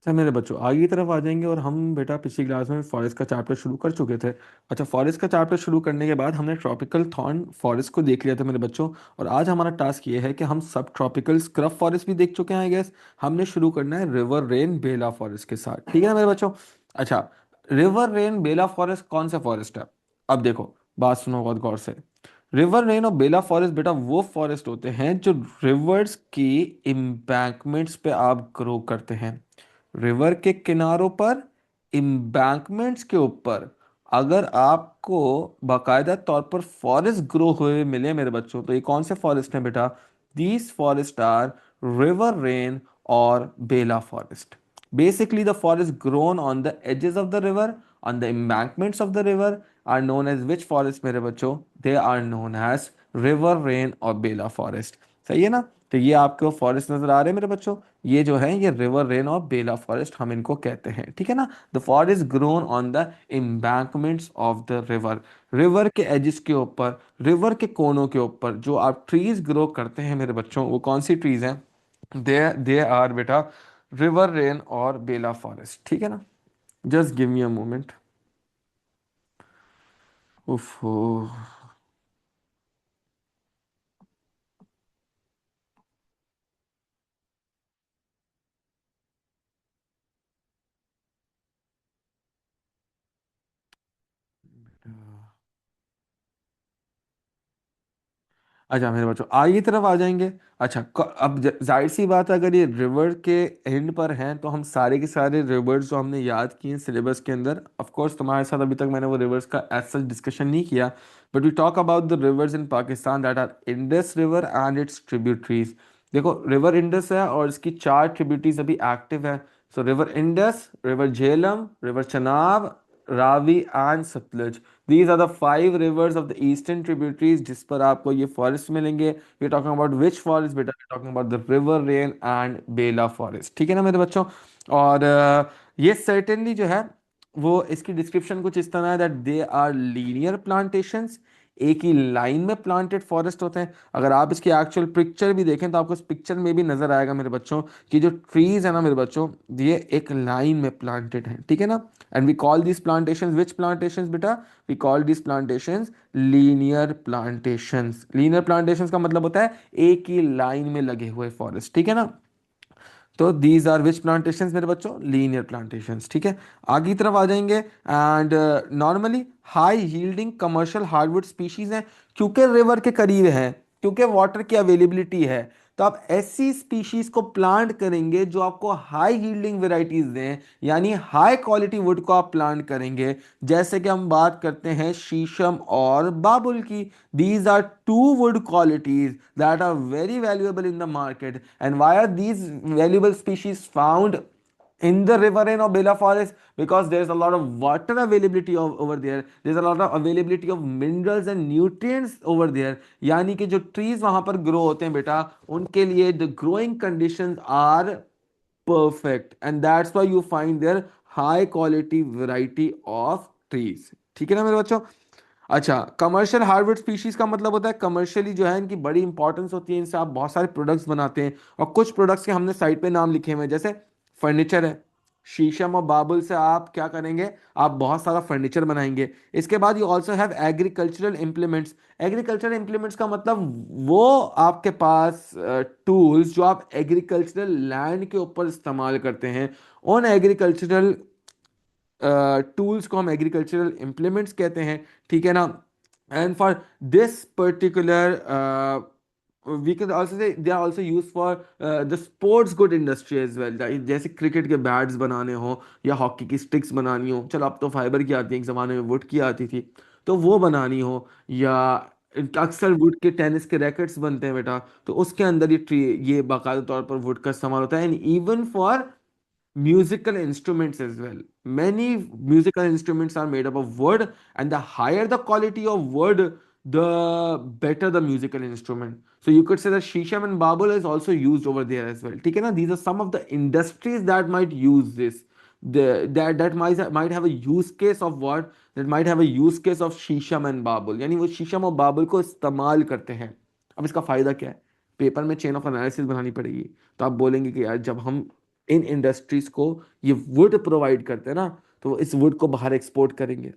अच्छा मेरे बच्चों आगे की तरफ आ जाएंगे, और हम बेटा पिछली क्लास में फॉरेस्ट का चैप्टर शुरू कर चुके थे। अच्छा, फॉरेस्ट का चैप्टर शुरू करने के बाद हमने ट्रॉपिकल थॉर्न फॉरेस्ट को देख लिया था मेरे बच्चों। और आज हमारा टास्क ये है कि हम सब ट्रॉपिकल स्क्रब फॉरेस्ट भी देख चुके हैं आई गेस। हमने शुरू करना है रिवर रेन बेला फॉरेस्ट के साथ, ठीक है ना मेरे बच्चों। अच्छा, रिवर रेन बेला फॉरेस्ट कौन सा फॉरेस्ट है? अब देखो, बात सुनो बहुत गौर से। रिवर रेन और बेला फॉरेस्ट बेटा वो फॉरेस्ट होते हैं जो रिवर्स की इम्बैंकमेंट्स पे आप ग्रो करते हैं। रिवर के किनारों पर, इम्बैंकमेंट्स के ऊपर अगर आपको बाकायदा तौर पर फॉरेस्ट ग्रो हुए मिले मेरे बच्चों, तो ये कौन से फॉरेस्ट हैं बेटा? These forest are riverine और Bela forest. Basically, the forest grown on the edges of the river, on the embankments of the river, are known as which forest मेरे बच्चों? They are known as river rain और Bela forest. सही है ना? तो ये आपको फॉरेस्ट नजर आ रहे हैं मेरे बच्चों, ये जो है ये रिवर रेन और बेला फॉरेस्ट हम इनको कहते हैं, ठीक है ना। The forest grown on the embankments of the river, river के एजिस के ऊपर, रिवर के कोनों के ऊपर जो आप ट्रीज ग्रो करते हैं मेरे बच्चों, वो कौन सी ट्रीज हैं? दे दे आर बेटा रिवर रेन और बेला फॉरेस्ट, ठीक है ना। Just give me a moment. उफ। अच्छा मेरे बच्चों आगे की तरफ आ जाएंगे। अच्छा अब जाहिर सी बात है, अगर ये रिवर के एंड पर हैं तो हम सारे के सारे रिवर्स जो हमने याद किए हैं सिलेबस के अंदर, ऑफ कोर्स तुम्हारे साथ अभी तक मैंने वो रिवर्स का एज सच डिस्कशन नहीं किया, but we talk about the rivers in Pakistan that are Indus river and its tributaries. देखो रिवर इंडस है और इसकी चार ट्रिब्यूटरीज अभी एक्टिव है। So river Indus, river Jhelum, river Chenab, Ravi and Sutlej. These are the five rivers of the eastern tributaries जिस पर आपको ये फॉरेस्ट मिलेंगे। We're talking about which forest बेटा? We're talking about the river rain and Bela forest, ठीक है ना मेरे बच्चों। और ये certainly जो है वो इसकी डिस्क्रिप्शन कुछ इस तरह है that they are linear plantations, एक ही लाइन में प्लांटेड फॉरेस्ट होते हैं। अगर आप इसकी एक्चुअल पिक्चर भी देखें तो आपको इस पिक्चर में भी नजर आएगा मेरे बच्चों कि जो ट्रीज है ना मेरे बच्चों, ये एक लाइन में प्लांटेड हैं, ठीक है ना। And we call this plantations which plantations बेटा? We call this plantations linear plantations. Linear plantations का मतलब होता है एक ही लाइन में लगे हुए फॉरेस्ट, ठीक है ना। तो दीज आर विच प्लांटेशंस मेरे बच्चों? लीनियर प्लांटेशंस, ठीक है। आगे की तरफ आ जाएंगे। And normally high yielding commercial hardwood species हैं, क्योंकि रिवर के करीब है, क्योंकि वाटर की अवेलेबिलिटी है। तो आप ऐसी स्पीशीज को प्लांट करेंगे जो आपको हाई यील्डिंग वेराइटीज दें, यानी हाई क्वालिटी वुड को आप प्लांट करेंगे। जैसे कि हम बात करते हैं शीशम और बाबुल की। These are two wood qualities that are very valuable in the market. And why are these valuable species found in the riverine or Bela forest? Because there's a lot of water availability over there. There's a lot of availability of minerals and nutrients over there. यानी कि जो trees वहां पर grow होते हैं बेटा, उनके लिए the growing conditions are perfect, and that's why you find there high quality variety of trees, ठीक है ना मेरे बच्चों। अच्छा, कमर्शियल हार्डवुड स्पीशीज का मतलब होता है कमर्शियली जो है इनकी बड़ी इंपॉर्टेंस होती है, इनसे आप बहुत सारे प्रोडक्ट्स बनाते हैं। और कुछ प्रोडक्ट्स के हमने साइड पे नाम लिखे हुए हैं, जैसे फर्नीचर है। शीशम और बाबुल से आप क्या करेंगे? आप बहुत सारा फर्नीचर बनाएंगे। इसके बाद you also have agricultural implements. Agricultural implements का मतलब वो आपके पास टूल्स जो आप एग्रीकल्चरल लैंड के ऊपर इस्तेमाल करते हैं, उन एग्रीकल्चरल टूल्स को हम एग्रीकल्चरल इंप्लीमेंट्स कहते हैं, ठीक है ना। And for this particular we can also say they are also used for the sports good industry as well, जैसे क्रिकेट के बैट्स बनाने हो या हॉकी की स्टिक्स बनानी हो, चलो अब तो फाइबर की आती है, एक जमाने में वुड की आती थी, तो वो बनानी हो, या अक्सर वुड के टेनिस के रैकेट्स बनते हैं बेटा, तो उसके अंदर ये ट्री, ये बाकायदा तौर पर वुड का इस्तेमाल होता है। And even for musical instruments as well. Many musical instruments are made up of wood, and the higher the quality of wood, the better the musical instrument. So you could say that Shisham and Babul is also used over there as well. ठीक है ना? These are some of the industries that might use this. That might have a use case of what? That might have a use case of शीशम and बाबुल, यानी वो शीशम और बाबुल को इस्तेमाल करते हैं। अब इसका फायदा क्या है? पेपर में चेन ऑफ एनालिसिस बनानी पड़ेगी, तो आप बोलेंगे कि यार जब हम इन इंडस्ट्रीज को ये वुड प्रोवाइड करते हैं ना, तो वो इस वुड को बाहर एक्सपोर्ट करेंगे।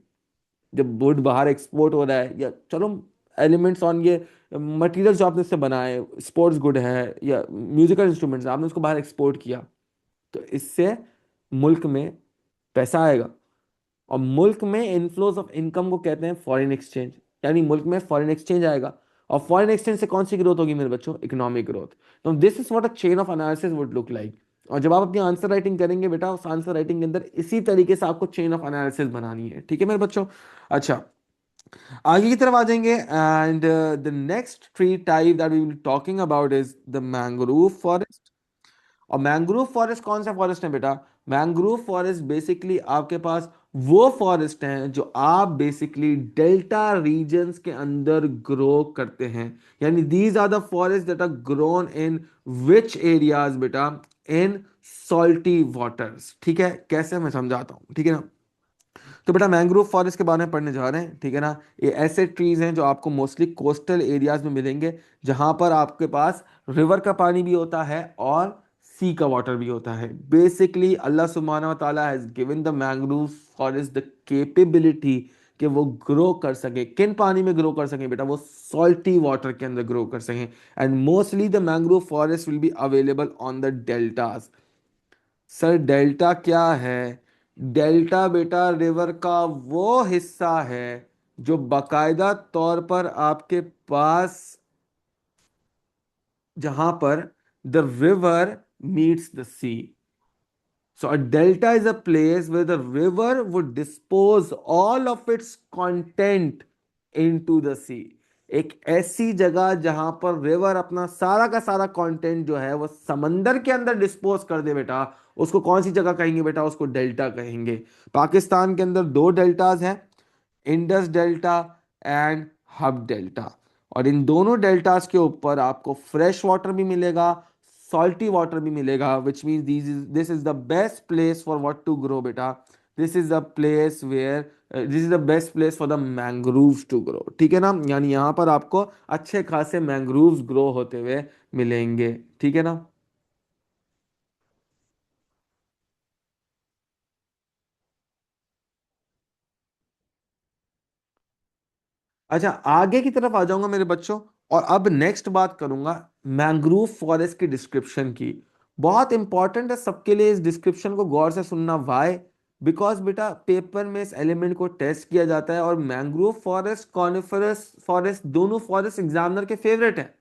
जब वुड बाहर एक्सपोर्ट हो रहा है, या चलो एलिमेंट्स ऑन ये मटेरियल जो आपने इससे बनाए, स्पोर्ट्स गुड है या म्यूजिकल इंस्ट्रूमेंट्स, आपने उसको बाहर एक्सपोर्ट किया, तो इससे मुल्क में पैसा आएगा। और मुल्क में इनफ्लोज ऑफ इनकम को कहते हैं फॉरेन एक्सचेंज, यानी मुल्क में फॉरेन एक्सचेंज आएगा। और फॉरेन एक्सचेंज से कौन सी ग्रोथ होगी मेरे बच्चों? Economic growth. तो this is what a chain of analysis would look like. और जब आप अपनी आंसर राइटिंग करेंगे बेटा, उस आंसर राइटिंग के अंदर इसी तरीके से आपको चेन ऑफ एनालिसिस बनानी है, ठीक है मेरे बच्चों? अच्छा, आगे की तरफ आ जाएंगे, and the next tree type that we will talking about is the mangrove forest. और मैंग्रोव फॉरेस्ट कौन सा फॉरेस्ट है बेटा? मैंग्रोव फॉरेस्ट बेसिकली आपके पास वो फॉरेस्ट हैं जो आप बेसिकली डेल्टा रीजन्स के अंदर ग्रो करते हैं। यानी these are the forest that are grown in which areas बेटा? In salty waters. ठीक है, कैसे मैं समझाता हूं, ठीक है ना? तो बेटा मैंग्रोव फॉरेस्ट के बारे में पढ़ने जा रहे हैं, ठीक है ना? ये ऐसे ट्रीज हैं जो आपको मोस्टली कोस्टल एरियाज में मिलेंगे, जहां पर आपके पास रिवर का पानी भी होता है और सी का वाटर भी होता है। बेसिकली अल्लाह सुब्हानहू व तआला has given the mangrove forest the capability कि वो ग्रो कर सके। किन पानी में ग्रो कर सके बेटा? वो सॉल्टी वाटर के अंदर ग्रो कर सकें। And mostly the mangrove forest will be available on the deltas. Sir delta क्या है? डेल्टा बेटा रिवर का वो हिस्सा है जो बाकायदा तौर पर आपके पास, जहां पर the river meets the sea. So a delta is a place where the river would dispose all of its content into the sea. एक ऐसी जगह जहां पर रिवर अपना सारा का सारा कंटेंट जो है वो समंदर के अंदर डिस्पोज कर दे बेटा, उसको कौन सी जगह कहेंगे बेटा? उसको डेल्टा कहेंगे। पाकिस्तान के अंदर दो डेल्टाज हैं, Indus delta and Hub delta. और इन दोनों डेल्टास के ऊपर आपको फ्रेश वाटर भी मिलेगा, सॉल्टी वाटर भी मिलेगा, which mean this is the best place for what to grow बेटा। This is the place where this is the best place for the mangroves to grow, ठीक है ना? यानी यहाँ पर आपको अच्छे खासे मैंग्रोव्स ग्रो होते हुए मिलेंगे, ठीक है ना? अच्छा, आगे की तरफ आ जाऊंगा मेरे बच्चों, और अब नेक्स्ट बात करूंगा मैंग्रोव फॉरेस्ट की डिस्क्रिप्शन की। बहुत इंपॉर्टेंट है सबके लिए इस डिस्क्रिप्शन को गौर से सुनना। वाई? बिकॉज बेटा पेपर में इस एलिमेंट को टेस्ट किया जाता है, और मैंग्रोव फॉरेस्ट, कॉनिफरस फॉरेस्ट, दोनों फॉरेस्ट एग्जामिनर के फेवरेट है।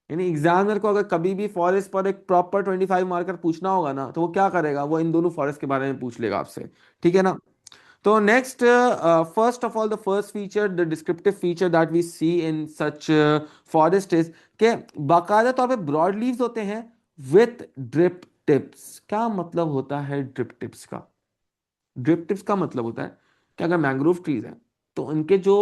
यानी एग्जामिनर को अगर कभी भी फॉरेस्ट पर एक प्रॉपर 25 मार्कर पूछना होगा ना, तो वो क्या करेगा? वो इन दोनों फॉरेस्ट के बारे में पूछ लेगा आपसे, ठीक है ना? तो next, first of all the first feature, the descriptive feature that we see in such forest is के बाकायदा तौर पे ब्रॉड लीव्स होते हैं विथ ड्रिप टिप्स। क्या मतलब होता है ड्रिप टिप्स का? ड्रिप टिप्स का मतलब होता है कि अगर मैंग्रोव ट्रीज हैं तो उनके जो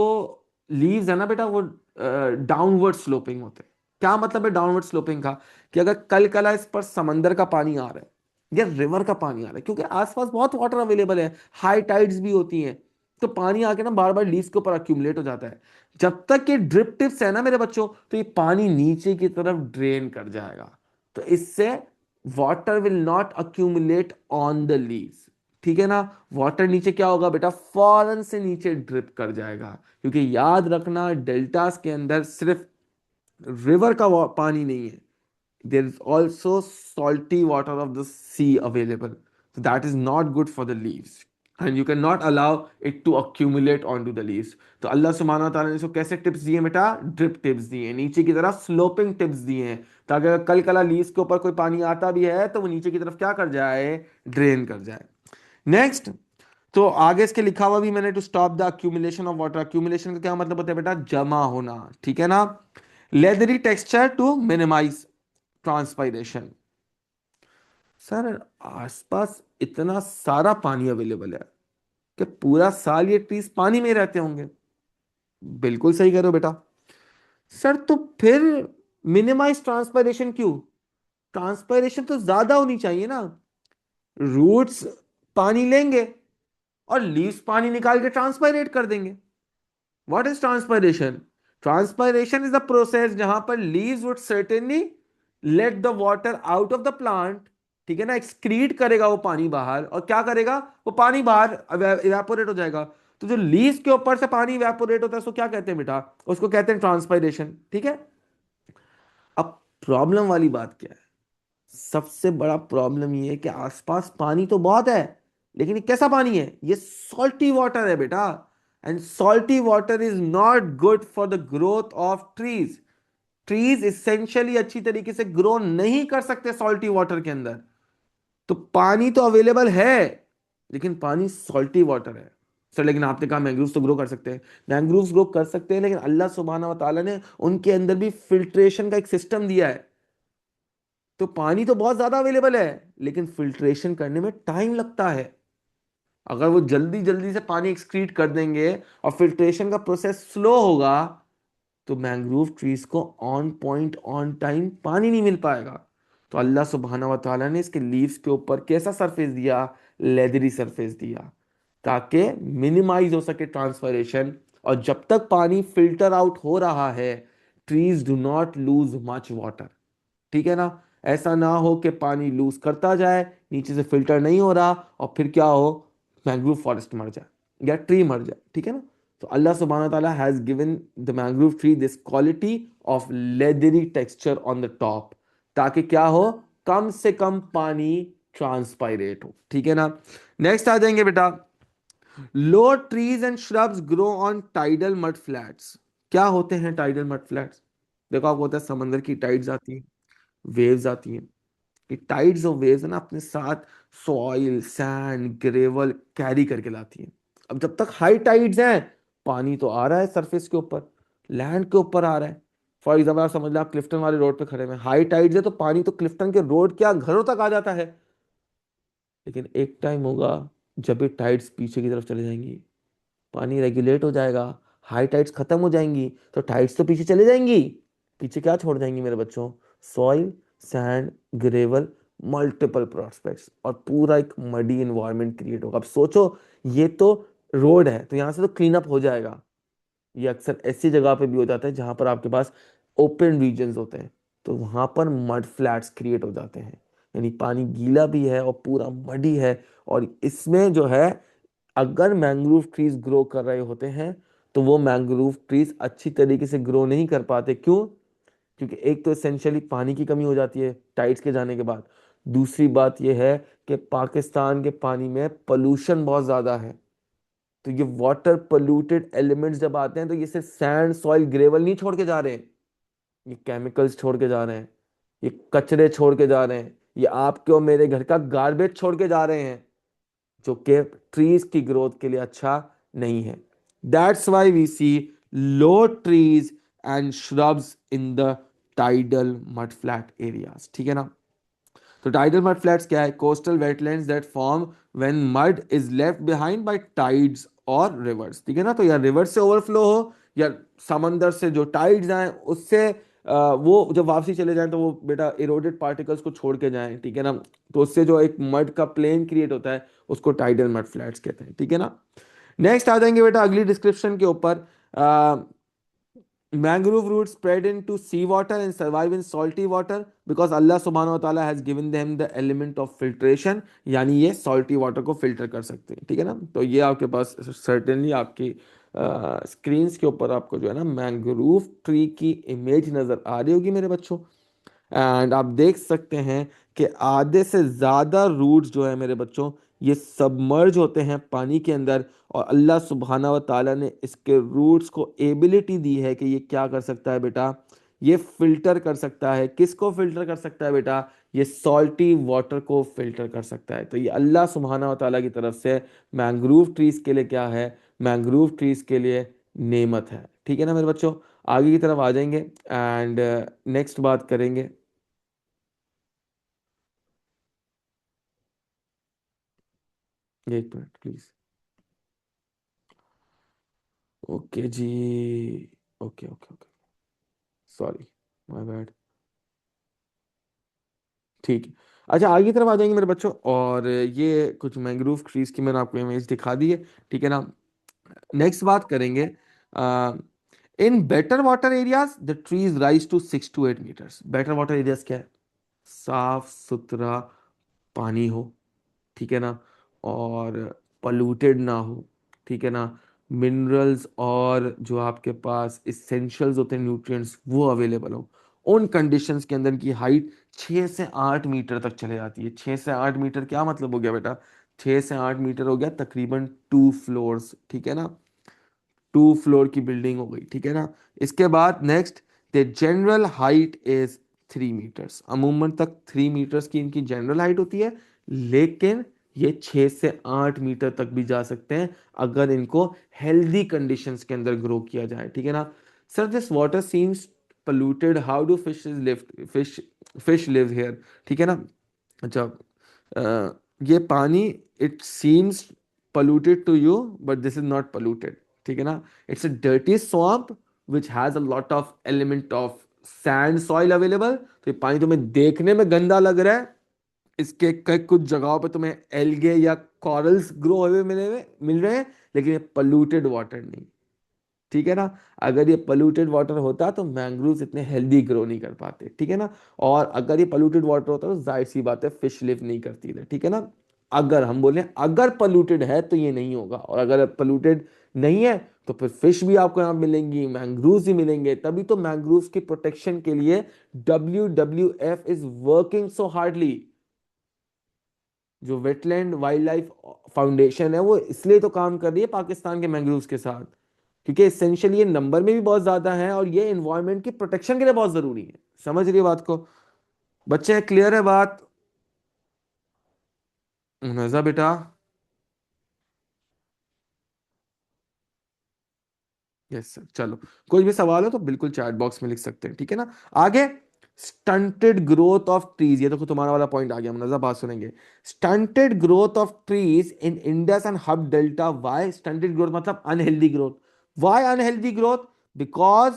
लीव्स है ना बेटा, वो डाउनवर्ड स्लोपिंग होते हैं। क्या मतलब है डाउनवर्ड स्लोपिंग का? कि अगर कल कला इस पर समंदर का पानी आ रहा है या रिवर का पानी आ रहा है, क्योंकि आसपास बहुत वाटर अवेलेबल है, हाई टाइड्स भी होती हैं, तो पानी आके ना बार बार लीव्स के ऊपर अक्यूमुलेट हो जाता है। जब तक ये ड्रिप टिप्स है ना मेरे बच्चों, तो ये पानी नीचे की तरफ ड्रेन कर जाएगा। तो इससे water will not accumulate on the leaves, ठीक है ना? वाटर नीचे क्या होगा बेटा? फौरन से नीचे ड्रिप कर जाएगा। क्योंकि याद रखना डेल्टास के अंदर सिर्फ रिवर का पानी नहीं है, there is also salty water of the sea available, so that is not good for the leaves, and you cannot allow it to accumulate onto the leaves. तो अल्लाह सुब्हानहू व तआला ने इसको कैसे टिप्स दिए बेटा? ड्रिप टिप्स दिए, नीचे की तरफ स्लोपिंग टिप्स दिए हैं, ताकि अगर कल कला लीव्स के ऊपर कोई पानी आता भी है तो वो नीचे की तरफ क्या कर जाए? ड्रेन कर जाए। नेक्स्ट, तो आगे इसके लिखा हुआ भी मैंने, to stop the accumulation of water. Accumulation का क्या मतलब होता है बेटा? जमा होना, ठीक है ना? Leathery texture to minimize transpiration. सर आसपास इतना सारा पानी अवेलेबल है कि पूरा साल ये ट्रीज पानी में रहते होंगे। बिल्कुल सही कह रहे हो बेटा। सर तो फिर मिनिमाइज ट्रांसपायरेशन क्यों? ट्रांसपायरेशन तो ज्यादा होनी चाहिए ना। रूट्स पानी लेंगे और लीव्स पानी निकाल के ट्रांसपायरेट कर देंगे। What is transpiration? Transpiration is the process जहां पर leaves would certainly let the water out of the plant ठीक है ना, एक्सक्रीट करेगा वो पानी बाहर, और क्या करेगा, वो पानी बाहर इवेपोरेट हो जाएगा। तो जो लीव्स के ऊपर से पानी इवेपोरेट होता है उसको क्या कहते हैं बेटा, उसको कहते हैं ट्रांसपायरेशन। ठीक है। अब प्रॉब्लम वाली बात क्या है, सबसे बड़ा प्रॉब्लम ये है कि आसपास पानी तो बहुत है, लेकिन ये कैसा पानी है, ये सॉल्टी वाटर है बेटा। And salty water is not good for the growth of trees. Trees essentially अच्छी तरीके से ग्रो नहीं कर सकते सॉल्टी वाटर के अंदर। तो पानी तो अवेलेबल है, लेकिन पानी सॉल्टी वाटर है। सर लेकिन आपने कहा मैंग्रोव्स तो ग्रो कर सकते हैं। मैंग्रोव्स ग्रो कर सकते हैं, लेकिन अल्लाह सुब्हाना व तआला ने उनके अंदर भी फिल्ट्रेशन का एक सिस्टम दिया है। तो पानी तो बहुत ज्यादा अवेलेबल है, लेकिन फिल्ट्रेशन करने में टाइम लगता है। अगर वो जल्दी जल्दी से पानी एक्सक्रीट कर देंगे और फिल्ट्रेशन का प्रोसेस स्लो होगा, तो मैंग्रोव ट्रीज को ऑन पॉइंट ऑन टाइम पानी नहीं मिल पाएगा। तो अल्लाह सुब्हाना व तआला ने इसके लीव्स के ऊपर कैसा सरफेस दिया, लेदरी सरफेस दिया, ताकि मिनिमाइज हो सके ट्रांसफरेशन। और जब तक पानी फिल्टर आउट हो रहा है, trees do not lose much water. ठीक है ना, ऐसा ना हो कि पानी लूज करता जाए, नीचे से फिल्टर नहीं हो रहा, और फिर क्या हो, मैंग्रोव फॉरेस्ट मर जाए या ट्री मर जाए। ठीक है ना। तो अल्लाह सुब्हानहू ताला has given the mangrove tree this quality of leathery texture on the top, ताकि क्या हो, कम से कम पानी ट्रांसपायरेट हो। ठीक है ना। नेक्स्ट आ जाएंगे बेटा, low trees and shrubs grow on tidal mud flats. क्या होते हैं टाइडल मड फ्लैट्स, देखो आपको होता है समंदर की टाइड्स आती हैं, वेव्स आती हैं। कि टाइड्स और वेव्स है ना अपने साथ सॉइल सैंड ग्रेवल कैरी करके लाती हैं। अब जब तक हाई टाइड्स हैं, पानी तो आ रहा है सरफेस के ऊपर, लैंड के ऊपर आ रहा है। फॉर एग्जाम्पल आप समझ लो, आप क्लिफ्टन वाले रोड पे खड़े हैं, हाई टाइड्स है तो पानी तो क्लिफ्टन के रोड क्या घरों तक आ जाता है। लेकिन एक टाइम होगा जब ये टाइड्स पीछे की तरफ चले जाएंगी, पानी रेगुलेट हो जाएगा, हाई टाइड्स खत्म हो जाएंगी, तो टाइड्स तो पीछे चले जाएंगी। पीछे क्या छोड़ जाएंगी मेरे बच्चों, soil sand gravel, multiple prospects, और पूरा एक मडी इन्वायरमेंट क्रिएट होगा। अब सोचो, ये तो रोड है तो यहाँ से तो क्लीन अप हो जाएगा। ये अक्सर ऐसी जगह पे भी हो जाता है जहां पर आपके पास ओपन रीजन्स होते हैं, तो वहां पर मड फ्लैट्स क्रिएट हो जाते हैं, यानी पानी गीला भी है और पूरा मडी है। और इसमें जो है, अगर मैंग्रोव ट्रीज ग्रो कर रहे होते हैं, तो वो मैंग्रोव ट्रीज अच्छी तरीके से ग्रो नहीं कर पाते। क्यों? क्योंकि एक तो एसेंशियली पानी की कमी हो जाती है टाइड्स के जाने के बाद। दूसरी बात यह है कि पाकिस्तान के पानी में पोल्यूशन बहुत ज्यादा है। तो ये वाटर पोल्यूटेड एलिमेंट्स जब आते हैं, तो ये सिर्फ सैंड सॉइल ग्रेवल नहीं छोड़ के जा रहे हैं, ये केमिकल्स छोड़ के जा रहे हैं, ये कचरे छोड़ के जा रहे हैं, ये आपके और मेरे घर का गार्बेज छोड़ के जा रहे हैं, जो कि ट्रीज की ग्रोथ के लिए अच्छा नहीं है। That's why we see low trees and shrubs in the tidal mud flat areas. ठीक है ना। तो टाइडल मड फ्लैट्स क्या है, coastal wetlands that form when mud is left behind by tides और रिवर्स। ठीक है ना। तो या रिवर से ओवरफ्लो हो, या समंदर से जो टाइड्स आए उससे वो जब वापसी चले जाएं, तो वो बेटा इरोडेड पार्टिकल्स को छोड़ के जाएं। ठीक है ना। तो उससे जो एक मड का प्लेन क्रिएट होता है, उसको टाइडल मड फ्लैट्स कहते हैं। ठीक है ना। नेक्स्ट आ जाएंगे बेटा अगली डिस्क्रिप्शन के ऊपर। Mangrove roots spread into seawater and survive in salty water because Allah subhanahu wa ta'ala has given them the element of filtration, यानी ये salty water को filter कर सकते हैं। ठीक है ना। तो ये आपके पास certainly आपकी स्क्रीन्स के ऊपर आपको जो है ना मैंग्रोव ट्री की इमेज नजर आ रही होगी मेरे बच्चों। एंड आप देख सकते हैं कि आधे से ज़्यादा रूट्स जो है मेरे बच्चों, ये सबमर्ज होते हैं पानी के अंदर। और अल्लाह सुब्हाना व ताला ने इसके रूट्स को एबिलिटी दी है कि ये क्या कर सकता है बेटा, ये फिल्टर कर सकता है। किसको फिल्टर कर सकता है बेटा, ये सॉल्टी वाटर को फिल्टर कर सकता है। तो ये अल्लाह सुब्हाना व ताला की तरफ से मैंग्रोव ट्रीज के लिए क्या है, मैंग्रोव ट्रीज के लिए नेमत है। ठीक है ना मेरे बच्चों। आगे की तरफ आ जाएंगे एंड नेक्स्ट बात करेंगे। एक मिनट प्लीज। ओके जी। Okay okay okay, sorry, my bad. ठीक है। अच्छा आगे की तरफ आ जाएंगे मेरे बच्चों, और ये कुछ मैंग्रोव ट्रीज की मैंने आपको इमेज दिखा दी है। ठीक है ना। नेक्स्ट बात करेंगे, in better water areas the trees rise to 6 to 8 meters। Better water areas क्या है, साफ सुथरा पानी हो, ठीक है ना, और पॉल्यूटेड ना हो, ठीक है ना, मिनरल्स और जो आपके पास इसेंशियल्स होते हैं न्यूट्रिएंट्स वो अवेलेबल हो, उन कंडीशंस के अंदर की हाइट 6 से 8 मीटर तक चले जाती है। 6 से 8 मीटर क्या मतलब हो गया बेटा? 6 से 8 मीटर हो गया तकरीबन 2 फ्लोर्स, ठीक है ना, 2 फ्लोर की बिल्डिंग हो गई, ठीक है ना। इसके बाद next, the general height is 3 meters, अमूमन तक 3 मीटर्स की इनकी जनरल हाइट होती है, लेकिन ये 6 से 8 मीटर तक भी जा सकते हैं अगर इनको हेल्दी कंडीशंस के अंदर ग्रो किया जाए, ठीक है ना। Sir this water seems polluted, how do fishes live, fish live here, ठीक है ना। अच्छा, ये पानी, it seems polluted to you but this is not polluted, ठीक है ना। It's a dirty swamp which has a lot of element of sand soil available। तो ये पानी तुम्हें देखने में गंदा लग रहा है, इसके कुछ जगहों पे तुम्हें एल्गे या कॉरल्स ग्रो हुए मिल रहे हैं, लेकिन ये polluted वाटर नहीं, ठीक है ना। अगर ये पोल्यूटेड वाटर होता तो मैंग्रोव्स इतने हेल्दी ग्रो नहीं कर पाते, ठीक है ना। और अगर ये पोल्यूटेड वाटर होता तो जाहिर सी बात है फिश लिव नहीं करती है, ठीक है ना। अगर हम बोले अगर पोल्यूटेड है तो ये नहीं होगा, और अगर पोल्यूटेड नहीं है तो फिर फिश भी आपको यहाँ मिलेंगी, मैंग्रोव्स भी मिलेंगे। तभी तो मैंग्रोव्स की प्रोटेक्शन के लिए WWF is working so hardly. जो वेटलैंड वाइल्ड लाइफ फाउंडेशन है वो इसलिए तो काम कर रही है पाकिस्तान के मैंग्रोव्स के साथ, क्योंकि एसेंशियली ये नंबर में भी बहुत ज्यादा है और ये एनवायरनमेंट की प्रोटेक्शन के लिए बहुत जरूरी है। समझ रही है बात को बच्चे? क्लियर है बात? नजा बेटा? यस सर, चलो, कोई भी सवाल हो तो बिल्कुल चैट बॉक्स में लिख सकते हैं, ठीक है ना। आगे, स्टंटेड ग्रोथ ऑफ ट्रीज, ये देखो तुम्हारा वाला पॉइंट आ गया, हम नजर बात सुनेंगे। Stunted growth of trees in Indus and Hub delta, why stunted growth मतलब unhealthy growth. Why unhealthy growth? Because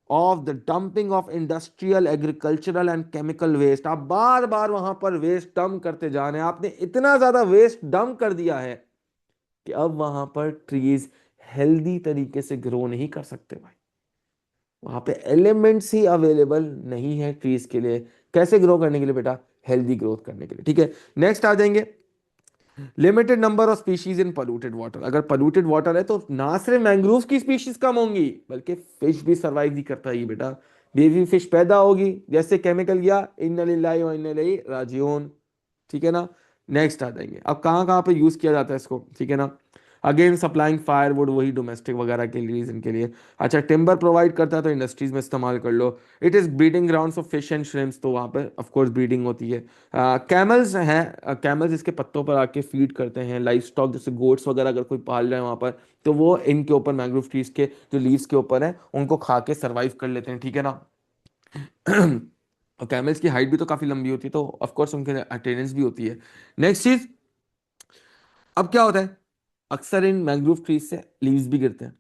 of the dumping of industrial agricultural and chemical waste. आप बार बार वहां पर वेस्ट डंप करते जा रहे हैं, आपने इतना ज्यादा वेस्ट डंप कर दिया है कि अब वहां पर ट्रीज हेल्दी तरीके से ग्रो नहीं कर सकते भाई। वहां पे एलिमेंट्स ही अवेलेबल नहीं है ट्रीज के लिए, कैसे ग्रो करने के लिए बेटा? हेल्दी ग्रोथ करने के लिए, ठीक है। नेक्स्ट आ जाएंगे, limited number of species in polluted water. अगर पोल्यूटेड वाटर है तो ना सिर्फ मैंग्रोव की स्पीशीज कम होंगी, बल्कि फिश भी सरवाइव नहीं कर पाएगी बेटा। बेबी फिश पैदा होगी जैसे केमिकल गया, इन्ना लिल्लाहि व इन्ना इलैहि राजिऊन, ठीक है ना। नेक्स्ट आ जाएंगे, अब कहाँ कहाँ पे यूज किया जाता है इसको, ठीक है ना। अगेन सप्लाइंग फायरवुड, वही डोमेस्टिक वगैरह के रीजन के लिए। अच्छा, टिम्बर प्रोवाइड करता है तो इंडस्ट्रीज में इस्तेमाल कर लो। It is breeding grounds of fish and shrimps, तो वहाँ पे ऑफ कोर्स ब्रीडिंग होती है। कैमल्स हैं, कैमल्स इसके पत्तों पर आके फीड करते हैं। लाइफ स्टॉक जैसे गोट्स वगैरह अगर कोई पाल रहा है वहाँ पर, तो वो इनके ऊपर मैंग्रोव ट्रीज के जो लीव्स के ऊपर है उनको खा के सर्वाइव कर लेते हैं, ठीक है ना। और कैमल्स की हाइट भी तो काफी लंबी होती है, तो ऑफ कोर्स उनके अटेंडेंस भी होती है। नेक्स्ट चीज, अब क्या होता है, अक्सर इन मैंग्रोव ट्रीज से लीव्स भी गिरते हैं।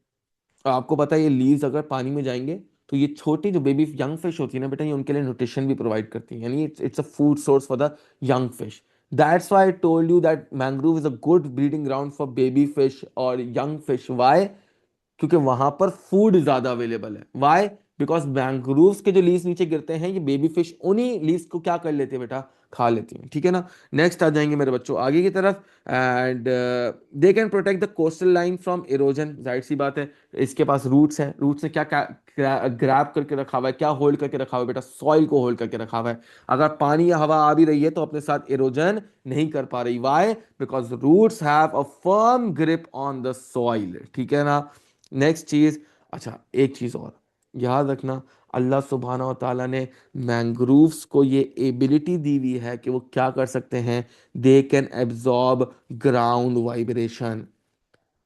और आपको पता है ये लीव्स अगर पानी में जाएंगे तो ये छोटी जो बेबी यंग फिश होती है ना बेटा, ये उनके लिए न्यूट्रिशन भी प्रोवाइड करती है, यानी it's a food source for the young fish. That's why I told you that mangrove is a good breeding ground for baby fish और यंग फिश। व्हाई? क्योंकि वहां पर फूड ज्यादा अवेलेबल है। वाई? बिकॉज मैंग्रोव्स के जो leaves नीचे गिरते हैं ये बेबी फिश उन्हीं लीव्स को क्या कर लेते हैं बेटा? खा लेती हैं, ठीक है ना। नेक्स्ट आ जाएंगे मेरे बच्चों आगे की तरफ। And they can protect the coastal line from erosion, जाहिर सी बात है। इसके पास रूट्स हैं, रूट्स ने क्या ग्रैब करके रखा हुआ है, क्या होल्ड करके रखा हुआ है बेटा? सॉइल को होल्ड करके रखा हुआ है। अगर पानी या हवा आ भी रही है तो अपने साथ इरोजन नहीं कर पा रही। Why? Because roots have a firm grip on the soil, ठीक है ना। नेक्स्ट चीज, अच्छा एक चीज और याद रखना, अल्लाह सुब्हाना व तआला ने मैंग्रोव्स को ये एबिलिटी दी हुई है कि वो क्या कर सकते हैं, they can absorb ground vibration.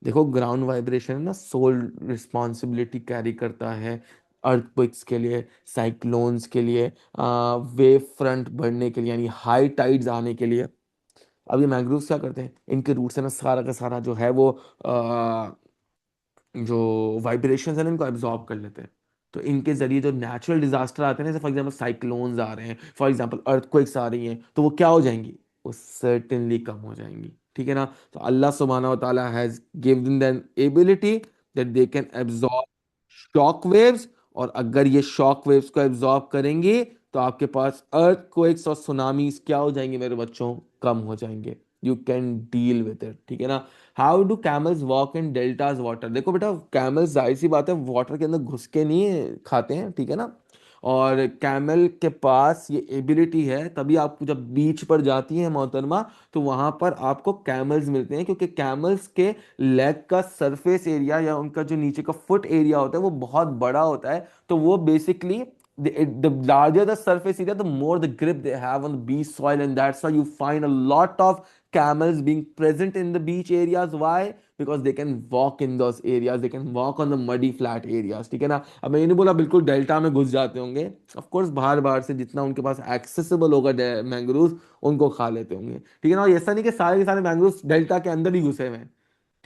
देखो ग्राउंड वाइब्रेशन है ना, सोल रिस्पॉन्सिबिलिटी कैरी करता है अर्थक्वेक्स के लिए, साइक्लोन्स के लिए, वेव फ्रंट बढ़ने के लिए, यानी हाई टाइड्स आने के लिए। अब ये मैंग्रोव्स क्या करते हैं, इनके रूट से ना सारा का सारा जो है वो जो वाइब्रेशंस है ना इनको एब्जॉर्ब कर लेते हैं। तो इनके जरिए जो नेचुरल डिजास्टर आते हैं, जैसे फॉर एग्जांपल साइक्लोन्स आ रहे हैं, फॉर एग्जांपल अर्थक्वेक्स आ रही हैं, तो वो क्या हो जाएंगी? वो सर्टेनली कम हो जाएंगी, ठीक है ना। तो अल्लाह सुब्हानहू व तआला has given them ability that they can absorb shock waves, और अगर ये शॉक वेव्स को एब्जॉर्ब करेंगे तो आपके पास अर्थक्वेक्स और सुनामीज क्या हो जाएंगे मेरे बच्चों, कम हो जाएंगे। You can deal with it, ठीक है ना। How do camels walk in deltas water, देखो बेटा कैमल्स जाहिर सी बात है वाटर के अंदर घुस के नहीं खाते हैं, ठीक है ना। और कैमल के पास ये एबिलिटी है, तभी आप जब बीच पर जाती हैं मोहतरमा, तो वहां पर आपको कैमल्स मिलते हैं, क्योंकि कैमल्स के लेग का सरफेस एरिया या उनका जो नीचे का फुट एरिया होता है वो बहुत बड़ा होता है। तो वो basically the larger the surface area, the more the grip they have on the beach soil, and that's why you find a lot of camels being present in the beach areas. Why? Because they can walk in those areas, they can walk on the muddy flat areas, ठीक है ना। अब मैं ये नहीं बोला बिल्कुल delta में घुस जाते होंगे, ऑफ कोर्स बाहर बाहर से जितना उनके पास एक्सेसिबल होगा मैंग्रोव उनको खा लेते होंगे, ठीक है ना। और ऐसा नहीं कि सारे के सारे मैंग्रोव डेल्टा के अंदर ही घुसे हुए हैं,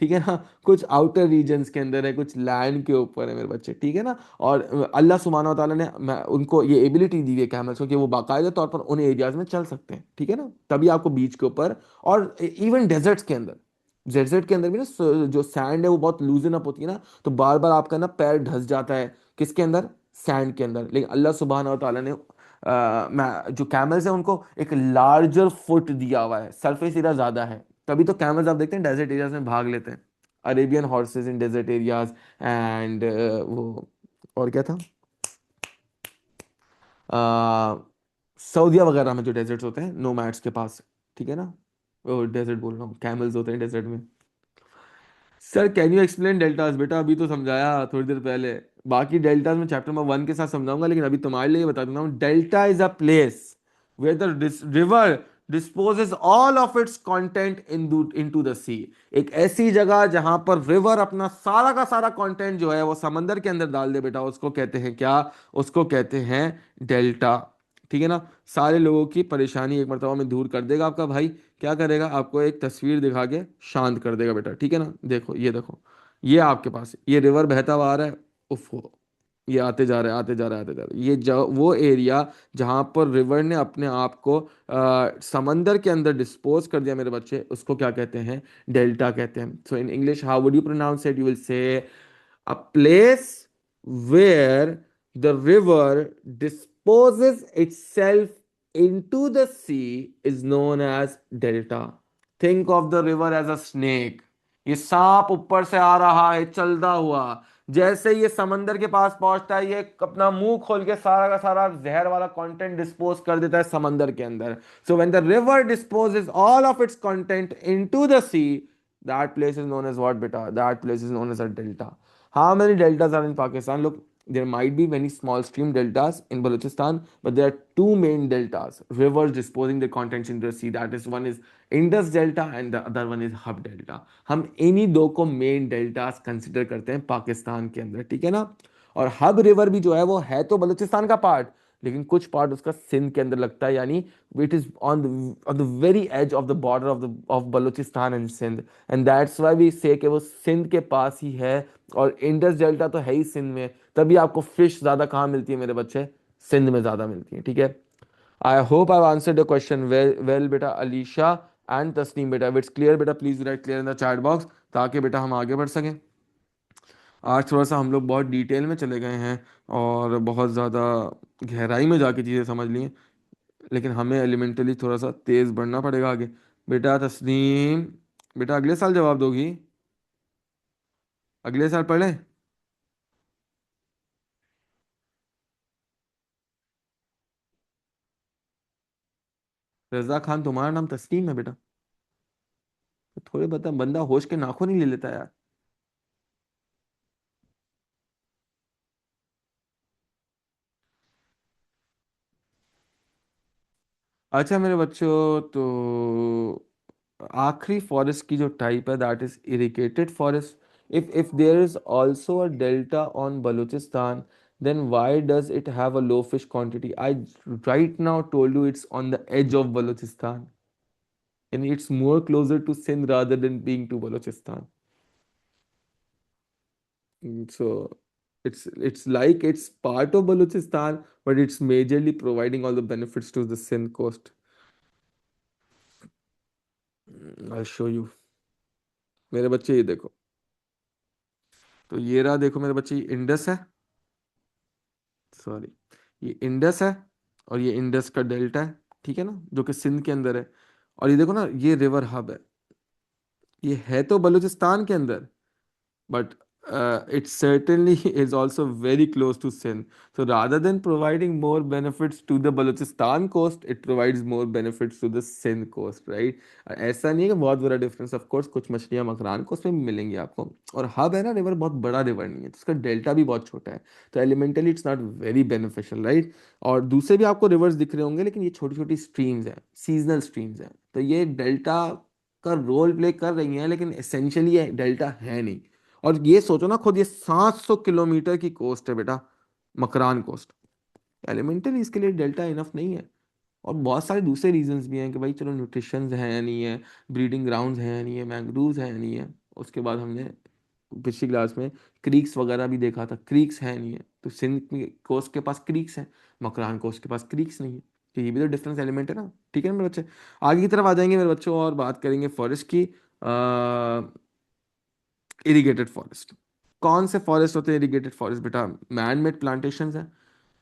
ठीक है ना। कुछ आउटर रीजन्स के अंदर है, कुछ लैंड के ऊपर है मेरे बच्चे, ठीक है ना। और अल्लाह सुब्हानहू व तआला ने उनको ये एबिलिटी दी है कैमल्स को कि वो बाकायदा तौर पर उन एरियाज में चल सकते हैं, ठीक है ना। तभी आपको बीच के ऊपर और इवन डेजर्ट्स के अंदर, डेजर्ट के अंदर भी ना जो सैंड है वो बहुत लूजन अप होती है ना, तो बार बार आपका ना पैर धंस जाता है किसके अंदर, सैंड के अंदर। लेकिन अल्लाह सुब्हानहू व तआला ने जो कैमल्स है उनको एक लार्जर फुट दिया हुआ है, सरफेस एरिया ज्यादा है, तभी तो कैमल्स आप देखते हैं डेजर्ट एरियाज में भाग लेते हैं। Arabian horses in desert areas and वो और क्या था, सऊदीया वगैरह में जो डेजर्ट्स होते हैं नोमैड्स के पास, ठीक है ना। वो डेजर्ट बोल रहा हूँ, कैमल्स होते हैं डेजर्ट में। Sir can you explain deltas, बेटा अभी तो समझाया थोड़ी देर पहले। बाकी डेल्टास में चैप्टर नंबर 1 के साथ समझाऊंगा, लेकिन अभी तुम्हारे लिए बता दूंगा हूँ। Delta is a place where the river disposes all of its content into the sea। एक ऐसी जगह जहां पर रिवर अपना सारा का सारा कंटेंट जो है वो समंदर के अंदर डाल दे बेटा, उसको कहते हैं क्या, उसको कहते हैं डेल्टा, ठीक है ना। सारे लोगों की परेशानी एक मरतबा में दूर कर देगा आपका भाई। क्या करेगा, आपको एक तस्वीर दिखा के शांत कर देगा बेटा, ठीक है ना। देखो ये देखो, ये आपके पास ये रिवर बहता हुआ आ रहा है, उफ, ये आते जा रहे हैं आते जा रहे हैं आते जा रहे हैं, ये वो एरिया जहां पर रिवर ने अपने आप को समंदर के अंदर डिस्पोज कर दिया मेरे बच्चे, उसको क्या कहते हैं, डेल्टा कहते हैं। So in English how would you pronounce it, you will say a place where the river disposes itself into the sea is known as delta। Think of the river as a snake। ये सांप ऊपर से आ रहा है चलता हुआ, जैसे ये समंदर के पास पहुंचता है ये अपना मुंह खोल के सारा का सारा जहर वाला कंटेंट डिस्पोज कर देता है समंदर के अंदर। So when the river disposes all of its content into the sea, that place is known as what beta, that place is known as a delta। how many deltas are in Pakistan? Look, there might be many small stream deltas in Balochistan, but there are two main deltas, rivers disposing their contents in the sea, that is one is Indus Delta and the other one is Hub Delta। हम इन्हीं दो को main deltas consider करते हैं पाकिस्तान के अंदर, ठीक है ना। और हब रिवर भी जो है वो है तो बलूचिस्तान का पार्ट, लेकिन कुछ पार्ट उसका सिंध के अंदर लगता है, यानी it is on the very edge of the border of Balochistan and Sindh, and that's why we say कि वो सिंध के पास ही है। और इंडस डेल्टा तो है ही सिंध में, तभी आपको फिश ज्यादा कहाँ मिलती है मेरे बच्चे, सिंध में ज्यादा मिलती है, ठीक है। I hope I answered the question well बेटा अलीशा एंड तस्नीम बेटा। इट्स क्लियर बेटा, please right clear in the chat box, ताकि बेटा हम आगे बढ़ सकें। आज थोड़ा सा हम लोग बहुत डिटेल में चले गए हैं और बहुत ज़्यादा गहराई में जाके चीज़ें समझ ली हैं, लेकिन हमें एलिमेंटली थोड़ा सा तेज़ बढ़ना पड़ेगा आगे। बेटा तस्नीम, बेटा अगले साल जवाब दोगी, अगले साल पढ़ें। रजा खान तुम्हारा नाम तस्नीम है बेटा, तो थोड़े बता बंदा होश के नाखून नहीं ले लेता यार। अच्छा मेरे बच्चों, तो आखिरी फॉरेस्ट की जो टाइप है that is irrigated forest. if there is also a delta on Balochistan, then why does it have a low fish quantity? I right now told you it's on the edge of Balochistan, and it's more closer to Sindh rather than being to Balochistan. So it's like it's part of Balochistan, but it's majorly providing all the benefits to the Sindh coast। I'll show you। मेरे बच्चे ये देखो, तो ये रहा देखो मेरे बच्चे, ये इंडस है, सॉरी ये इंडस है, और ये इंडस का डेल्टा है, ठीक है ना, जो कि सिंध के अंदर है। और ये देखो ना, ये रिवर हब है, ये है तो बलूचिस्तान के अंदर, but it certainly is also very close to Sindh. So rather than providing more benefits to the Balochistan coast, it provides more benefits to the Sindh coast, right? ऐसा नहीं है कि बहुत बड़ा डिफरेंस, ऑफ कोर्स कुछ मछलियां Makran coast में भी मिलेंगी आपको। और हब है ना रिवर, बहुत बड़ा रिवर नहीं है, तो उसका डेल्टा भी बहुत छोटा है, तो elementally it's not very beneficial, right? और दूसरे भी आपको रिवर्स दिख रहे होंगे, लेकिन ये छोटी छोटी स्ट्रीम्स हैं, सीजनल स्ट्रीम्स हैं, तो ये डेल्टा का रोल प्ले कर रही हैं, लेकिन एसेंशियली ये डेल्टा है नहीं। और ये सोचो ना खुद, ये 700 किलोमीटर की कोस्ट है बेटा, मकरान कोस्ट। एलिमेंटली इसके लिए डेल्टा इनफ नहीं है। और बहुत सारे दूसरे रीजंस भी हैं कि भाई चलो न्यूट्रिशन है या नहीं है, ब्रीडिंग ग्राउंड्स हैं या नहीं है, मैंग्रोव्स हैं या नहीं है। उसके बाद हमने पिछली क्लास में क्रीक्स वगैरह भी देखा था, क्रीक्स है नहीं है, तो सिंध कोस्ट के पास क्रीक्स हैं, मकरान कोस्ट के पास क्रीक्स नहीं है। तो ये भी तो डिफरेंस एलिमेंट है ना, ठीक है ना मेरे बच्चे। आगे की तरफ आ जाएंगे मेरे बच्चों और बात करेंगे फॉरेस्ट की। इरिगेटेड फॉरेस्ट, कौन से फॉरेस्ट होते हैं इरिगेटेड फॉरेस्ट बेटा? मैन मेड प्लांटेशन है,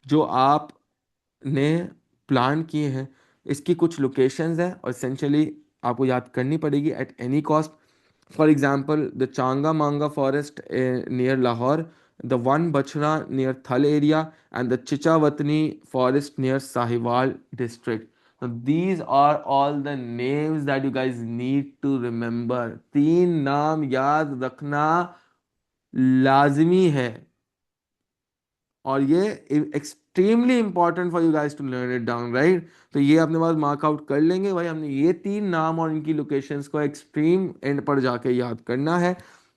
जो आपने प्लान किए हैं। इसकी कुछ लोकेशंस हैं और एसेंशियली आपको याद करनी पड़ेगी at any cost. For example the Changa Manga forest near Lahore, the Wan बछड़ा near Thal area, and the Chichawatni forest near Sahiwal district. So these are all the names that you guys need to remember। तीन नाम याद रखना लाजमी है, और ये extremely important for you guys to learn it down, right? तो ये अपने पास मार्क आउट कर लेंगे भाई, हमने ये तीन नाम और इनकी लोकेशंस को एक्सट्रीम एंड पर जाके याद करना है।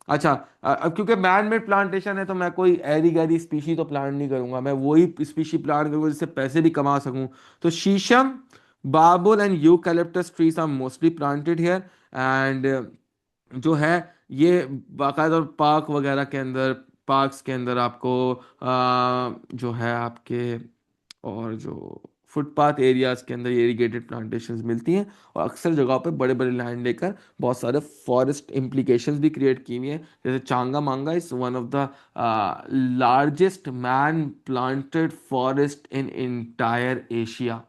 अच्छा, अब क्योंकि मैन मेड प्लांटेशन है, तो मैं कोई एरी गैरी स्पीशी तो प्लांट नहीं करूंगा, मैं वही स्पीशी प्लांट करूंगा जिससे पैसे भी कमा सकूं। तो shisham, babul and eucalyptus trees are mostly planted here. And जो है ये बाकायदा पार्क वगैरह के अंदर, पार्क्स के अंदर आपको जो है आपके, और जो फुटपाथ एरियाज के अंदर ये इरिगेटेड प्लांटेशंस मिलती हैं। और अक्सर जगहों पे बड़े बड़े लैंड लेकर बहुत सारे फॉरेस्ट इम्प्लीकेशंस भी क्रिएट की हुई हैं। जैसे चांगा मांगा is one of the largest man planted forest in entire Asia.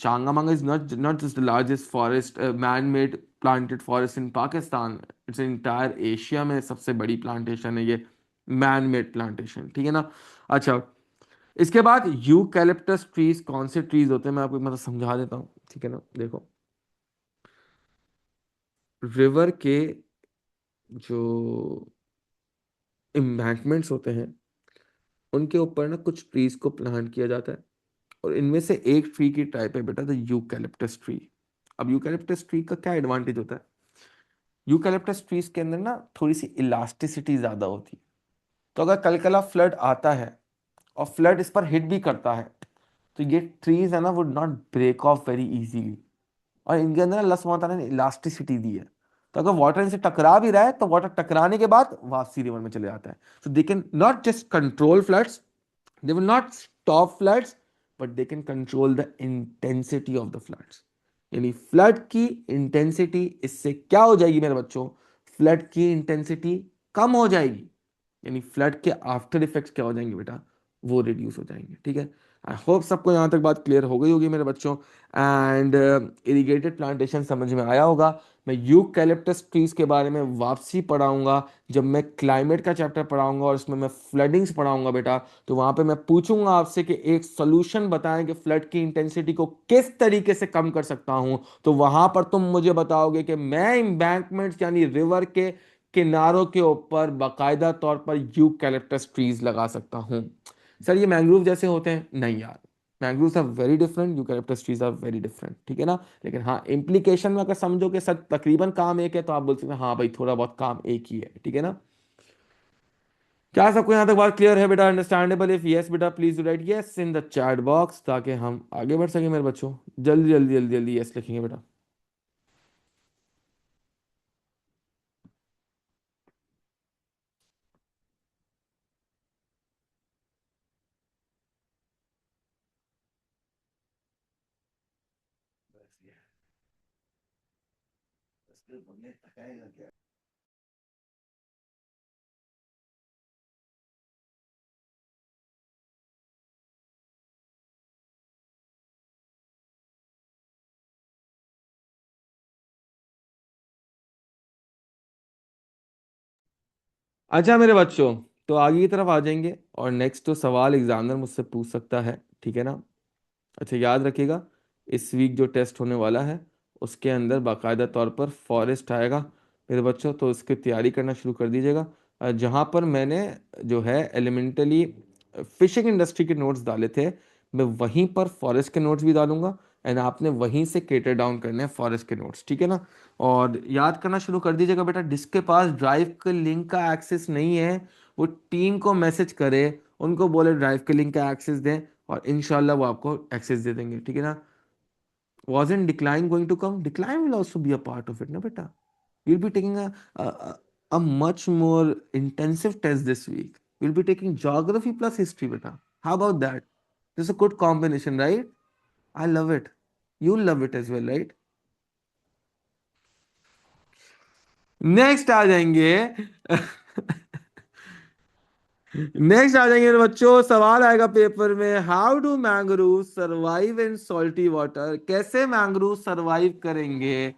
Changamanga is not just the largest forest, man-made planted forest in Pakistan. It's in entire Asia में सबसे बड़ी प्लांटेशन है ये, मैन-मेड प्लांटेशन, ठीक है ना। अच्छा, इसके बाद यूकैलिप्टस ट्रीज कौन से ट्रीज होते हैं, मैं आपको मतलब समझा देता हूँ, ठीक है ना। देखो, रिवर के जो एम्बैंकमेंट्स होते हैं, उनके ऊपर ना कुछ ट्रीज को प्लांट किया जाता है, और इनमें से एक ट्री की टाइप है बेटा द यूकैलिप्टस ट्री। अब यूकैलिप्टस ट्री का क्या एडवांटेज होता है? यूकैलिप्टस ट्रीज के अंदर ना थोड़ी सी इलास्टिसिटी ज्यादा होती है। तो अगर कल फ्लड आता है और फ्लड इस पर हिट भी करता है, तो ये ट्रीज है ना would not break off very easily. और इनके अंदर ना अल्लाह सुब्हान तआला ने इलास्टिसिटी दी है, तो अगर वाटर इनसे टकरा भी रहा है तो वाटर टकराने के बाद वापसी रिवर में चले जाता है। So they can not just control floods, they will not stop floods, but they can control the intensity of the floods। यानी फ्लड की इंटेंसिटी इससे क्या हो जाएगी मेरे बच्चों? फ्लड की इंटेंसिटी कम हो जाएगी, यानी फ्लड के आफ्टर इफेक्ट्स क्या हो जाएंगे बेटा? वो रिड्यूस हो जाएंगे, ठीक है। आई होप सबको यहाँ तक बात क्लियर हो गई होगी मेरे बच्चों। एंड इरिगेटेड प्लांटेशन समझ में आया होगा। मैं यूकैलिप्टस ट्रीज के बारे में वापसी पढ़ाऊंगा जब मैं क्लाइमेट का चैप्टर पढ़ाऊंगा, और उसमें मैं फ्लडिंग्स पढ़ाऊंगा बेटा। तो वहां पे मैं पूछूंगा आपसे कि एक सोल्यूशन बताएं कि फ्लड की इंटेंसिटी को किस तरीके से कम कर सकता हूं। तो वहां पर तुम मुझे बताओगे कि मैं एम्बैंकमेंट्स यानी रिवर के किनारों के ऊपर बाकायदा तौर पर यूकैलिप्टस ट्रीज लगा सकता हूं। सर ये मैंग्रोव जैसे होते हैं? नहीं यार, mangroves are very different, eucalyptus trees are very different, ठीक है ना। लेकिन हाँ, इम्प्लीकेशन में अगर समझो कि सर तकरीबन काम एक है, तो आप बोल सकते हैं हाँ भाई थोड़ा बहुत काम एक ही है, ठीक है ना। क्या सबको यहाँ तक बात क्लियर है बेटा? अंडरस्टैंडेबल? इफ यस बेटा please right yes in the chat box, ताकि हम आगे बढ़ सके मेरे बच्चों। जल्दी जल्दी जल्दी जल्दी यस लिखेंगे बेटा। अच्छा मेरे बच्चों, तो आगे की तरफ आ जाएंगे और नेक्स्ट तो सवाल एग्जामिनर मुझसे पूछ सकता है, ठीक है ना। अच्छा याद रखिएगा, इस वीक जो टेस्ट होने वाला है उसके अंदर बाकायदा तौर पर फॉरेस्ट आएगा मेरे बच्चों, तो उसकी तैयारी करना शुरू कर दीजिएगा। जहाँ पर मैंने जो है एलिमेंटली फिशिंग इंडस्ट्री के नोट्स डाले थे, मैं वहीं पर फॉरेस्ट के नोट्स भी डालूंगा, एंड आपने वहीं से केटर डाउन करने हैं फॉरेस्ट के नोट्स, ठीक है ना। और याद करना शुरू कर दीजिएगा बेटा, जिसके पास ड्राइव के लिंक का एक्सेस नहीं है वो टीम को मैसेज करे, उनको बोले ड्राइव के लिंक का एक्सेस दें, और इंशाल्लाह वो आपको एक्सेस दे देंगे, ठीक है ना। wasn't decline going to come? Decline will also be a part of it ना बेटा। we'll be taking a much more intensive test this week. We'll be taking geography plus history बेटा। how about that? This is a good combination, right? I love it. You'll love it as well, right? Next आ जाएंगे next आ जाएंगे बच्चों, सवाल आएगा paper में, how do mangrove survive in salty water, कैसे मैंग्रोव सर्वाइव करेंगे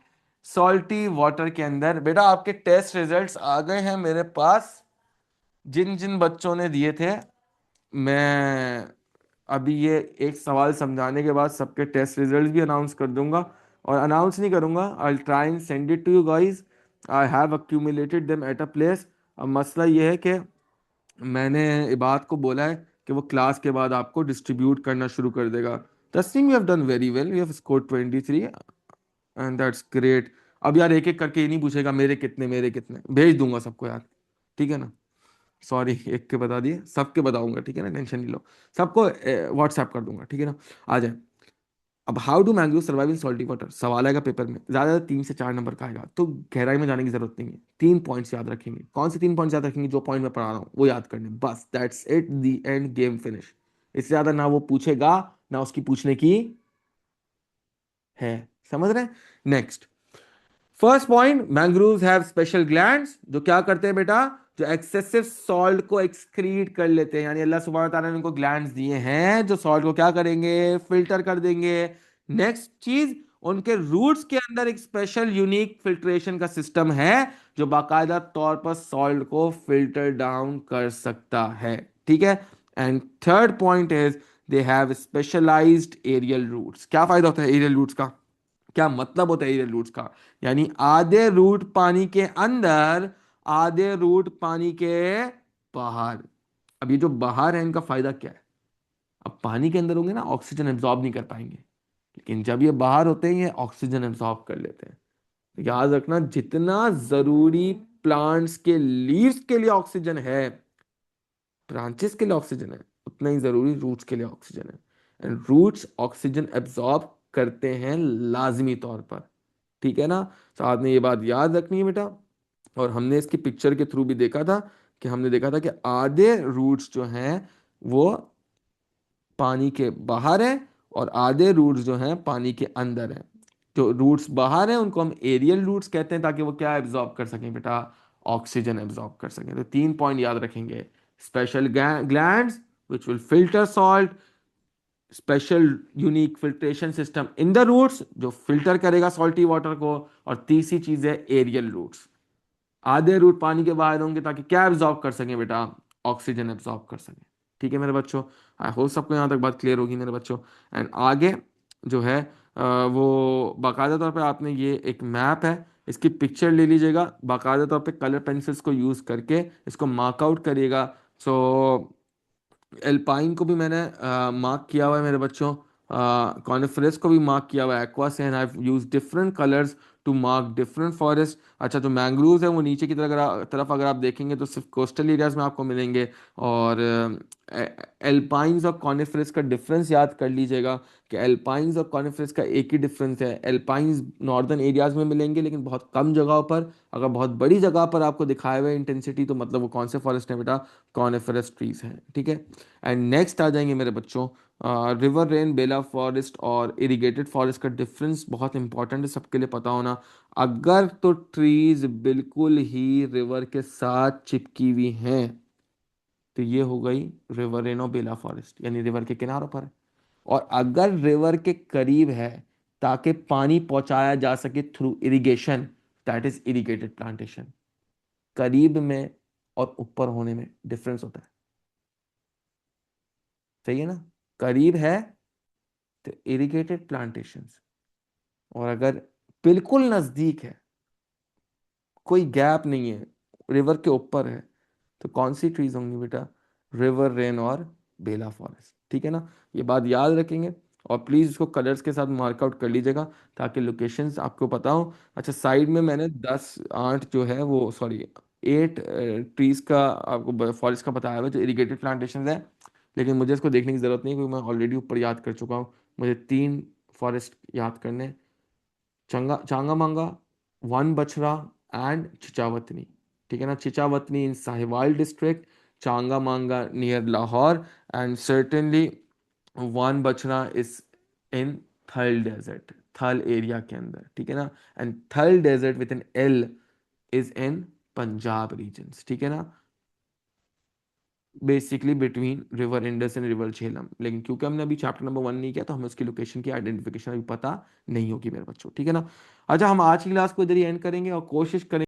सॉल्टी वाटर के अंदर। बेटा आपके टेस्ट रिजल्ट्स आ गए हैं मेरे पास, जिन जिन बच्चों ने दिए थे। मैं अभी ये एक सवाल समझाने के बाद सबके टेस्ट रिजल्ट्स भी अनाउंस कर दूंगा, और अनाउंस नहीं करूंगा, I try and send it to you guys. I have accumulated them at a place. अब मसला ये है कि मैंने इबाद को बोला है कि वो क्लास के बाद आपको डिस्ट्रीब्यूट करना शुरू कर देगा। Tasneem, you have done very well, you have scored 23 and that's great. अब यार एक एक करके ये नहीं पूछेगा मेरे कितने मेरे कितने, भेज दूंगा सबको यार, ठीक है ना। सॉरी, एक के बता दिए, सबके बताऊंगा, ठीक है ना, टेंशन नहीं लो। सबको व्हाट्सएप कर दूंगा, ठीक है ना। आ जाए। अब how do mangrove survive in salty water सवाल आएगा पेपर में, ज्यादा 3 से 4 नंबर का आएगा, तो गहराई में जाने की जरूरत नहीं है। 3 पॉइंट्स याद रखेंगे। कौन से 3 पॉइंट्स याद रखेंगे? जो पॉइंट मैं पढ़ा रहा हूँ वो याद करने, बस that's it, the and, game finish. इससे ज्यादा ना वो पूछेगा ना उसकी पूछने की है, समझ रहे हैं। Next, first point, mangroves have special glands जो क्या करते हैं बेटा, जो एक्सेसिव सॉल्ट को एक्सक्रीट कर लेते हैं, यानी अल्लाह सुब्हान तआला ने उनको ग्लैंड्स दिए हैं जो सॉल्ट को क्या करेंगे, फिल्टर कर देंगे। नेक्स्ट चीज, उनके रूट्स के अंदर एक स्पेशल यूनिक फिल्ट्रेशन का सिस्टम है जो बाकायदा तौर पर सॉल्ट को फिल्टर डाउन कर सकता है, ठीक है। And third point is, they have specialised aerial roots. क्या फायदा होता है एरियल रूट्स का, क्या मतलब होता है एरियल रूट्स का? यानी आधे रूट पानी के अंदर, आधे रूट पानी के बाहर। अब ये जो बाहर है इनका फायदा क्या है? अब पानी के अंदर होंगे ना, ऑक्सीजन एब्जॉर्ब नहीं कर पाएंगे, लेकिन जब ये बाहर होते हैं ये ऑक्सीजन एब्जॉर्ब कर लेते हैं। तो याद रखना, जितना जरूरी प्लांट्स के लीव्स के लिए ऑक्सीजन है, ब्रांचेस के लिए ऑक्सीजन है, उतना ही जरूरी रूट्स के लिए ऑक्सीजन है। एंड रूट्स ऑक्सीजन एब्जॉर्ब करते हैं लाजमी तौर पर, ठीक है ना। तो आपने ये बात याद रखनी है बेटा। और हमने इसकी पिक्चर के थ्रू भी देखा था, कि हमने देखा था कि आधे रूट्स जो हैं वो पानी के बाहर है, और आधे रूट्स जो हैं पानी के अंदर है। जो रूट्स बाहर हैं उनको हम एरियल रूट्स कहते हैं, ताकि वो क्या एब्जॉर्ब कर सकें बेटा, ऑक्सीजन एब्जॉर्ब कर सकें। तो 3 पॉइंट याद रखेंगे, special glands which will filter salt, special unique filtration system in the roots जो फिल्टर करेगा सॉल्टी वाटर को, और तीसरी चीज है एरियल रूट्स, आधे रूट पानी के बाहर होंगे ताकि क्या एब्जॉर्ब कर सकें बेटा, ऑक्सीजन एब्जॉर्ब कर सकें, ठीक है मेरे बच्चों। आई होप सबको यहाँ तक बात क्लियर होगी मेरे बच्चों। एंड आगे जो है वो बाकायदा तौर पे आपने ये एक मैप है, इसकी पिक्चर ले लीजिएगा, बाकायदा तौर पे कलर पेंसिल्स को यूज करके इसको मार्कआउट करिएगा। सो एल्पाइन को भी मैंने मार्क किया हुआ है मेरे बच्चों, कॉनिफरस को भी मार्क किया हुआ है एक्वा से, and I have used different colours to mark different forest. अच्छा, जो मैंग्रोव्स है वो नीचे की तरफ अगर आप देखेंगे तो सिर्फ कोस्टल एरियाज में आपको मिलेंगे, और एल्पाइंस और कॉनिफरस का डिफरेंस याद कर लीजिएगा, कि एल्पाइंस और कॉनिफरस का एक ही डिफरेंस है, एल्पाइंस नॉर्दर्न एरियाज में मिलेंगे लेकिन बहुत कम जगहों पर, अगर बहुत बड़ी जगह पर आपको दिखाए हुए इंटेंसिटी तो मतलब वो कौन से फॉरेस्ट है बेटा, कॉनिफरस ट्रीज हैं, ठीक है। एंड नेक्स्ट आ जाएंगे मेरे बच्चों, रिवर रेन बेला फॉरेस्ट और इरिगेटेड फॉरेस्ट का डिफरेंस बहुत इंपॉर्टेंट है सबके लिए पता होना। अगर तो ट्रीज बिल्कुल ही रिवर के साथ चिपकी हुई हैं तो ये हो गई रिवर रेन और बेला फॉरेस्ट, यानी रिवर के किनारों पर है। और अगर रिवर के करीब है ताकि पानी पहुंचाया जा सके through irrigation, that is irrigated plantation. करीब में और ऊपर होने में डिफरेंस होता है। सही है ना? करीब है तो इरिगेटेड प्लांटेशंस, और अगर बिल्कुल नजदीक है, कोई गैप नहीं है, रिवर के ऊपर है, तो कौन सी ट्रीज होंगी बेटा? रिवर रेन और बेला फॉरेस्ट। ठीक है ना? ये बात याद रखेंगे, और प्लीज इसको कलर्स के साथ मार्कआउट कर लीजिएगा ताकि लोकेशंस आपको पता हो। अच्छा, साइड में मैंने 10 8 जो है वो, सॉरी 8 ट्रीज का आपको फॉरेस्ट का बताया हुआ है, जो इरिगेटेड प्लांटेशन है। लेकिन मुझे इसको देखने की जरूरत नहीं, क्योंकि मैं ऑलरेडी ऊपर याद कर चुका हूँ। मुझे 3 फॉरेस्ट याद करने हैं। चांगामांगा, वन बछरा एंड चिचावतनी। ठीक है ना? Chichawatni in Sahiwal district, Changa Manga near Lahore, and certainly Wan Bachhran is in Thal desert, थल एरिया के अंदर। ठीक है ना? And Thal desert with an L is in Punjab regions. ठीक है ना? Basically between river Indus and river Jhelum. लेकिन क्योंकि हमने अभी चैप्टर नंबर 1 नहीं किया, तो हमें उसकी लोकेशन की आइडेंटिफिकेशन अभी पता नहीं होगी मेरे बच्चों। ठीक है ना? अच्छा, हम आज की क्लास को इधर ही एंड करेंगे और कोशिश करेंगे